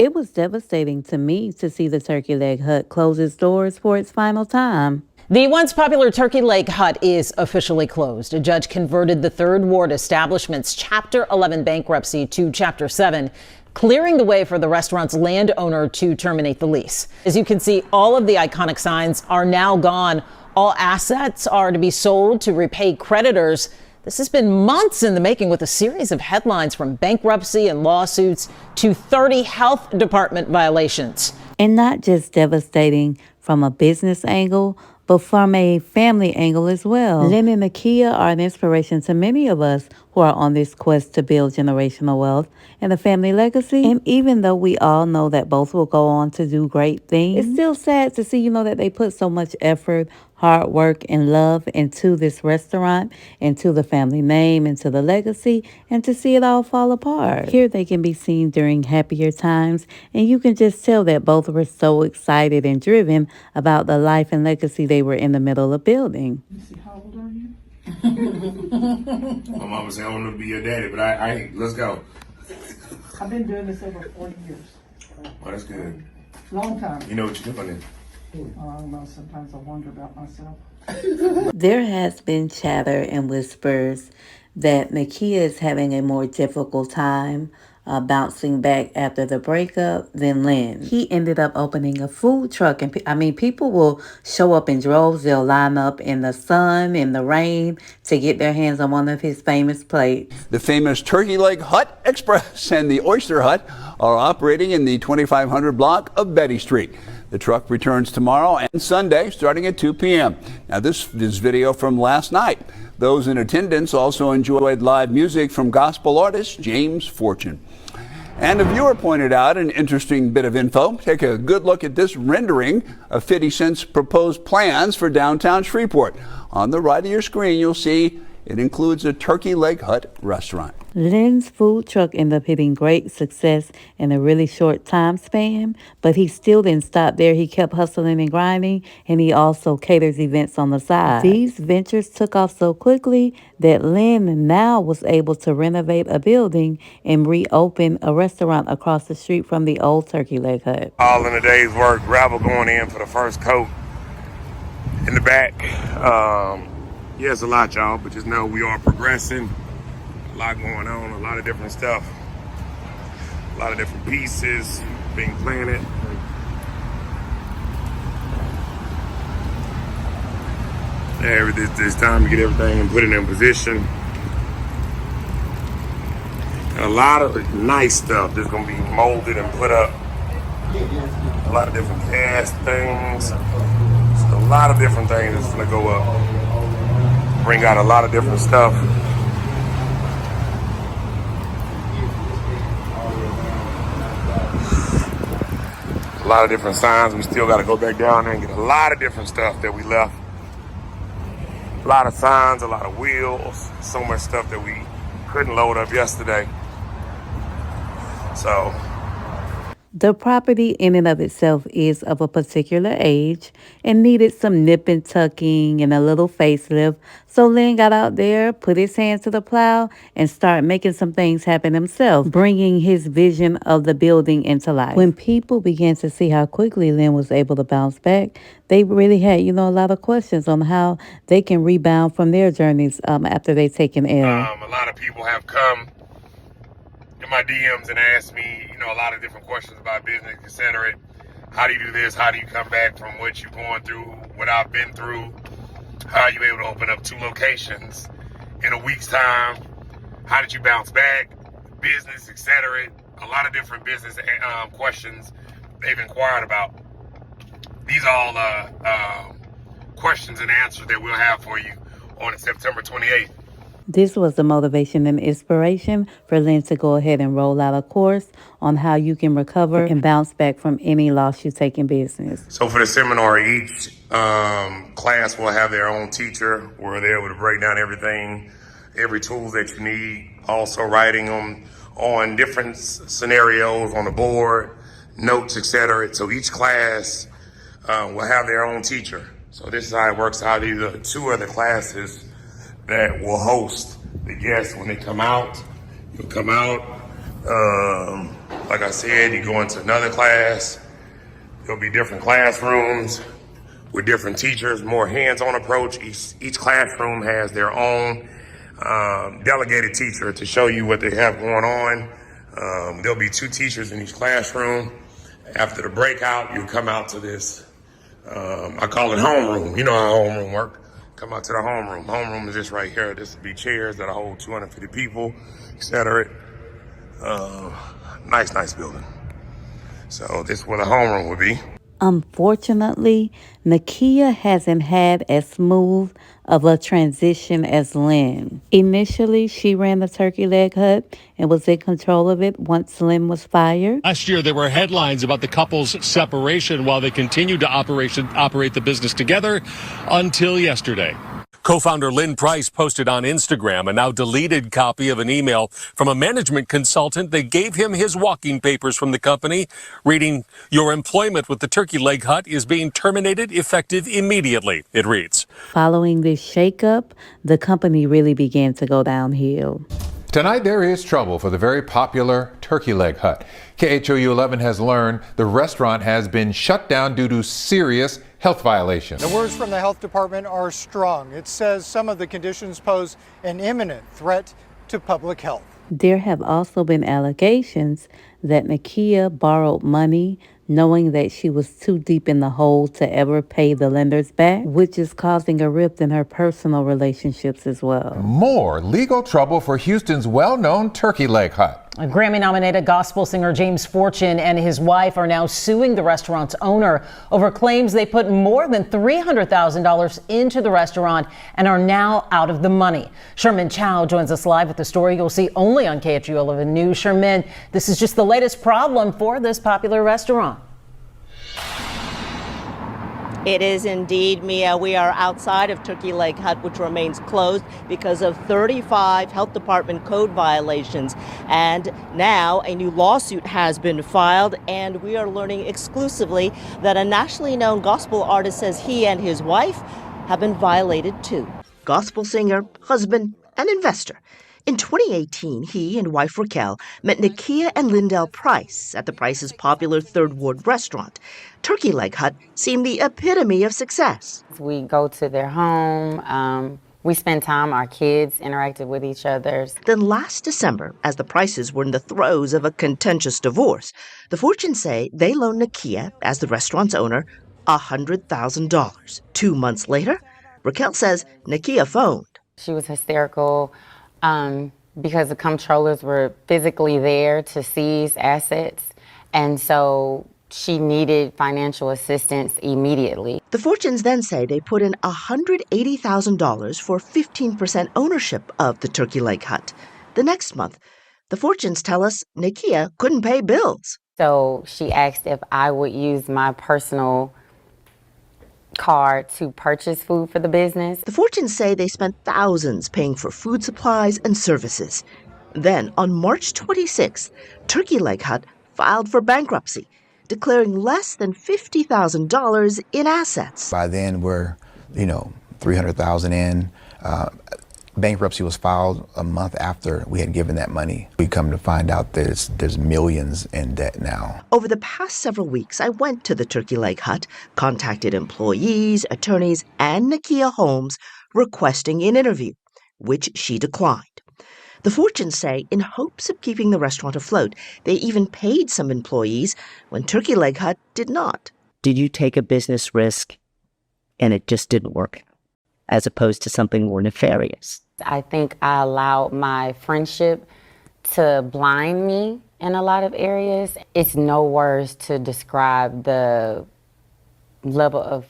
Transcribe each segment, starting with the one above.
It was devastating to me to see the Turkey Leg Hut close its doors for its final time. The once popular Turkey Leg Hut is officially closed. A judge converted the Third Ward establishment's Chapter 11 bankruptcy to Chapter 7, clearing the way for the restaurant's landowner to terminate the lease. As you can see, all of the iconic signs are now gone. All assets are to be sold to repay creditors. This has been months in the making, with a series of headlines from bankruptcy and lawsuits to 30 health department violations. And not just devastating from a business angle, but from a family angle as well. Lynn and Nakia are an inspiration to many of us who are on this quest to build generational wealth and a family legacy. And even though we all know that both will go on to do great things, it's still sad to see, that they put so much effort, hard work, and love into this restaurant, into the family name, into the legacy, and to see it all fall apart. Here they can be seen during happier times, and you can just tell that both were so excited and driven about the life and legacy they were in the middle of building. Let me see, how old are you? My mama said I want to be your daddy, but I let's go. I've been doing this over 40 years. Oh, that's good. Long time. You know what you're doing. I don't know, sometimes I wonder about myself. There has been chatter and whispers that Nakia is having a more difficult time bouncing back after the breakup than Lynn. He ended up opening a food truck, and people will show up in droves. They'll line up in the sun, in the rain, to get their hands on one of his famous plates. The famous Turkey Leg Hut Express and the Oyster Hut are operating in the 2500 block of Betty Street. The truck returns tomorrow and Sunday starting at 2 p.m. Now, this is video from last night. Those in attendance also enjoyed live music from gospel artist James Fortune. And a viewer pointed out an interesting bit of info. Take a good look at this rendering of 50 Cent's proposed plans for downtown Shreveport. On the right of your screen, you'll see it includes a Turkey Leg Hut restaurant. Lynn's food truck ended up hitting great success in a really short time span, but he still didn't stop there. He kept hustling and grinding, and he also caters events on the side. These ventures took off so quickly that Lynn now was able to renovate a building and reopen a restaurant across the street from the old Turkey Leg Hut. All in a day's work, gravel going in for the first coat in the back. Yeah, it's a lot, y'all, but just know we are progressing. A lot going on, a lot of different stuff, a lot of different pieces being planted. It's time to get everything and put it in position. And a lot of nice stuff that's gonna be molded and put up. A lot of different cast things. So a lot of different things that's gonna go up. Bring out a lot of different stuff. A lot of different signs. We still got to go back down there and get a lot of different stuff that we left. A lot of signs, a lot of wheels, so much stuff that we couldn't load up yesterday. So the property in and of itself is of a particular age and needed some nip and tucking and a little facelift. So Lynn got out there, put his hands to the plow, and started making some things happen himself, bringing his vision of the building into life. When people began to see how quickly Lynn was able to bounce back, they really had, a lot of questions on how they can rebound from their journeys after they take an L. A lot of people have come in my DMs and asked me, a lot of different questions about business, etc. How do you do this? How do you come back from what you're going through, what I've been through? How are you able to open up 2 locations in a week's time? How did you bounce back? Business, etc. A lot of different business questions they've inquired about. These are all questions and answers that we'll have for you on September 28th. This was the motivation and inspiration for Lynn to go ahead and roll out a course on how you can recover and bounce back from any loss you take in business. So for the seminar, each class will have their own teacher where they're able to break down everything, every tool that you need, also writing them on different scenarios on the board, notes, etc. So each class will have their own teacher. So this is how it works out. These are 2 other classes that will host the guests when they come out. You'll come out, like I said, you go into another class, there'll be different classrooms with different teachers, more hands-on approach. Each classroom has their own delegated teacher to show you what they have going on. There'll be 2 teachers in each classroom. After the breakout, you come out to this, I call it homeroom. You know how homeroom work. Come out to the homeroom. Homeroom is this right here. This will be chairs that'll hold 250 people, etc. Nice building. So this is where the homeroom would be. Unfortunately, Nakia hasn't had as smooth of a transition as Lynn. Initially, she ran the Turkey Leg Hut and was in control of it once Lynn was fired. Last year, there were headlines about the couple's separation while they continued to operate the business together until yesterday. Co-founder Lynn Price posted on Instagram a now deleted copy of an email from a management consultant that gave him his walking papers from the company, reading, "Your employment with the Turkey Leg Hut is being terminated effective immediately," it reads. Following this shakeup, the company really began to go downhill. Tonight, there is trouble for the very popular Turkey Leg Hut. KHOU 11 has learned the restaurant has been shut down due to serious health violations. The words from the health department are strong. It says some of the conditions pose an imminent threat to public health. There have also been allegations that Nakia borrowed money knowing that she was too deep in the hole to ever pay the lenders back, which is causing a rift in her personal relationships as well. More legal trouble for Houston's well-known Turkey Leg Hut. A Grammy-nominated gospel singer James Fortune and his wife are now suing the restaurant's owner over claims they put more than $300,000 into the restaurant and are now out of the money. Sherman Chow joins us live with the story you'll see only on KHOU 11 News. Sherman, this is just the latest problem for this popular restaurant. It is indeed, Mia. We are outside of Turkey Leg Hut, which remains closed because of 35 health department code violations. And now a new lawsuit has been filed, and we are learning exclusively that a nationally known gospel artist says he and his wife have been violated too. Gospel singer, husband, and investor. In 2018, he and wife Raquel met Nakia and Lindell Price at the Price's popular Third Ward restaurant. Turkey Leg Hut seemed the epitome of success. We go to their home. We spend time, our kids interacted with each other. Then last December, as the Prices were in the throes of a contentious divorce, the Fortunes say they loaned Nakia, as the restaurant's owner, $100,000. 2 months later, Raquel says Nakia phoned. She was hysterical. Because the comptrollers were physically there to seize assets, and so she needed financial assistance immediately. The Fortunes then say they put in $180,000 for 15% ownership of the Turkey Leg Hut. The next month, the Fortunes tell us Nakia couldn't pay bills. So she asked if I would use my personal card to purchase food for the business. The Fortunes say they spent thousands paying for food supplies and services. Then, on March 26th, Turkey Leg Hut filed for bankruptcy, declaring less than $50,000 in assets. By then, we're, $300,000 in. Bankruptcy was filed a month after we had given that money. We come to find out that there's millions in debt now. Over the past several weeks, I went to the Turkey Leg Hut, contacted employees, attorneys, and Nakia Holmes requesting an interview, which she declined. The Fortunes say in hopes of keeping the restaurant afloat, they even paid some employees when Turkey Leg Hut did not. Did you take a business risk and it just didn't work, as opposed to something more nefarious? I think I allowed my friendship to blind me in a lot of areas. It's no words to describe the level of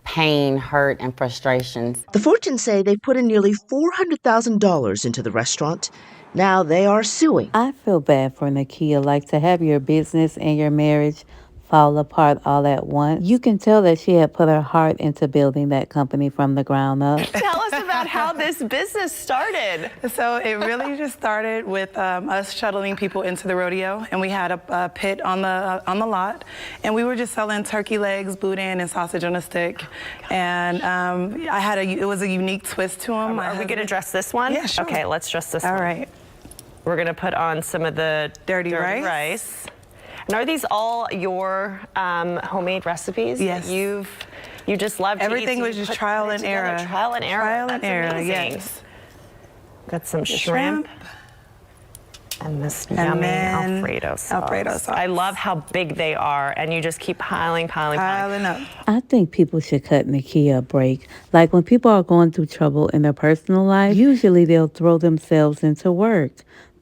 pain, hurt, and frustrations. The Fortunes say they put in nearly $400,000 into the restaurant. Now they are suing. I feel bad for Nakia, like to have your business and your marriage fall apart all at once. You can tell that she had put her heart into building that company from the ground up. Tell us about how this business started. So it really just started with us shuttling people into the rodeo, and we had a pit on the lot, and we were just selling turkey legs, boudin, and sausage on a stick. And it was a unique twist to them. Are we going to dress this one? Yeah, sure. Okay, let's dress this one. All right. We're gonna put on some of the Dirty rice. And are these all your homemade recipes? Yes. That you just love to Everything eat, so was you just put trial and it together. error. Trial and error. Trial and That's error, amazing. yes. Got some The shrimp. And this yummy then Alfredo sauce. Alfredo sauce. I love how big they are, and you just keep piling. Piling up. I think people should cut Nakia a break. Like when people are going through trouble in their personal life, usually they'll throw themselves into work.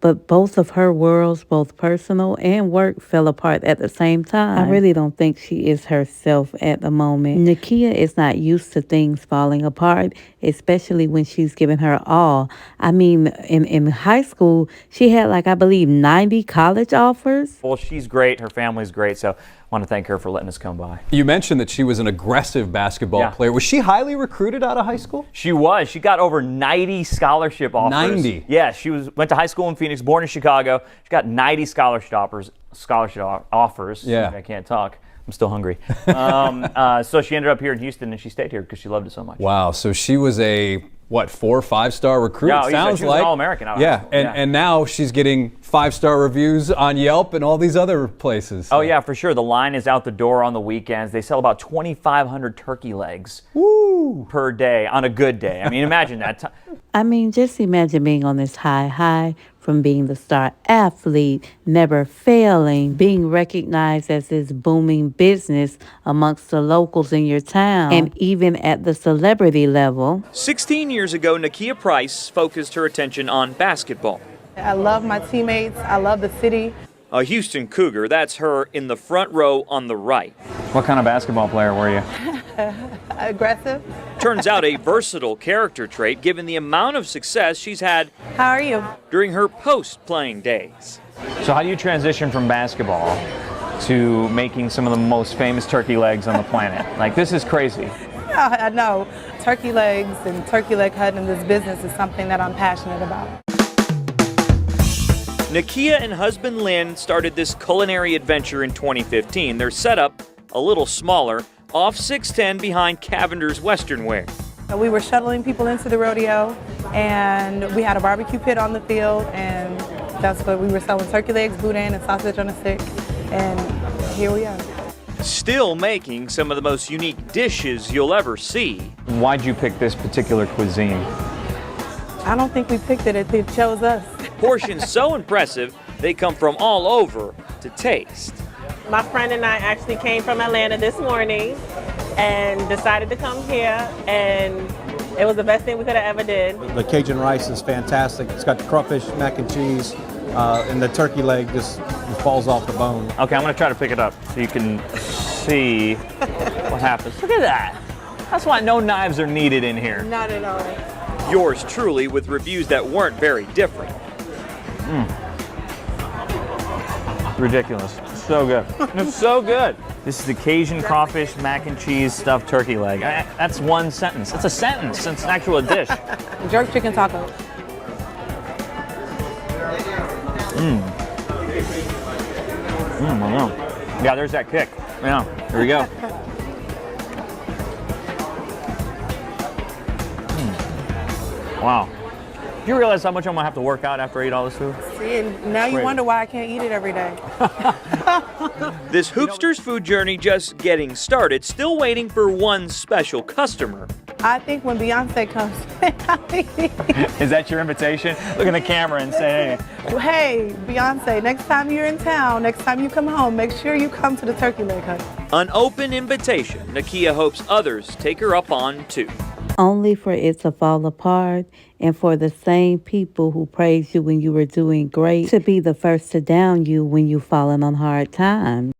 But both of her worlds, both personal and work, fell apart at the same time. I really don't think she is herself at the moment. Nakia is not used to things falling apart, especially when she's giving her all. I mean, in high school, she had I believe 90 college offers. Well, she's great. Her family's great. So I want to thank her for letting us come by. You mentioned that she was an aggressive basketball player. Was she highly recruited out of high school? She was. She got over 90 scholarship offers. 90? Yeah, went to high school in Phoenix, born in Chicago. She got 90 scholarship offers. Yeah. I can't talk. I'm still hungry. So she ended up here in Houston, and she stayed here because she loved it so much. Wow. So she was a 4 or 5 star recruit. Yeah, sounds she was like an All-American out of high school. And now she's getting 5-star reviews on Yelp and all these other places. Oh yeah, for sure. The line is out the door on the weekends. They sell about 2,500 turkey legs per day on a good day. I mean, imagine that. I mean, just imagine being on this high from being the star athlete, never failing, being recognized as this booming business amongst the locals in your town, and even at the celebrity level. 16 years ago, Nakia Price focused her attention on basketball. I love my teammates. I love the city. A Houston Cougar, that's her in the front row on the right. What kind of basketball player were you? Aggressive. Turns out a versatile character trait given the amount of success she's had How are you? during her post-playing days. So how do you transition from basketball to making some of the most famous turkey legs on the planet? Like, this is crazy. I know. Turkey legs and Turkey Leg Hut and this business is something that I'm passionate about. Nakia and husband Lynn started this culinary adventure in 2015. Their setup, a little smaller, off 610 behind Cavender's Western Wear. We were shuttling people into the rodeo, and we had a barbecue pit on the field, and that's what we were selling: turkey legs, boudin, and sausage on a stick, and here we are. Still making some of the most unique dishes you'll ever see. Why'd you pick this particular cuisine? I don't think we picked it, it chose us. Portions so impressive, they come from all over to taste. My friend and I actually came from Atlanta this morning and decided to come here, and it was the best thing we could have ever did. The Cajun rice is fantastic. It's got the crawfish, mac and cheese, and the turkey leg just falls off the bone. Okay, I'm gonna try to pick it up so you can see what happens. Look at that. That's why no knives are needed in here. Not at all. Yours truly with reviews that weren't very different. Ridiculous. So good. It's so good. This is the Cajun crawfish mac and cheese stuffed turkey leg. That's one sentence. It's a sentence. It's an actual dish. Jerk chicken taco. I know. Yeah, there's that kick. Yeah, here we go. Wow. Do you realize how much I'm gonna have to work out after I eat all this food? See, and now you wonder why I can't eat it every day. This Hoopsters food journey just getting started, still waiting for one special customer. I think when Beyonce comes, Is that your invitation? Look in the camera and say, hey. hey, Beyonce, next time you're in town, next time you come home, make sure you come to the Turkey Leg Hut. An open invitation Nakia hopes others take her up on too. Only for it to fall apart, and for the same people who praised you when you were doing great to be the first to down you when you've fallen on hard times.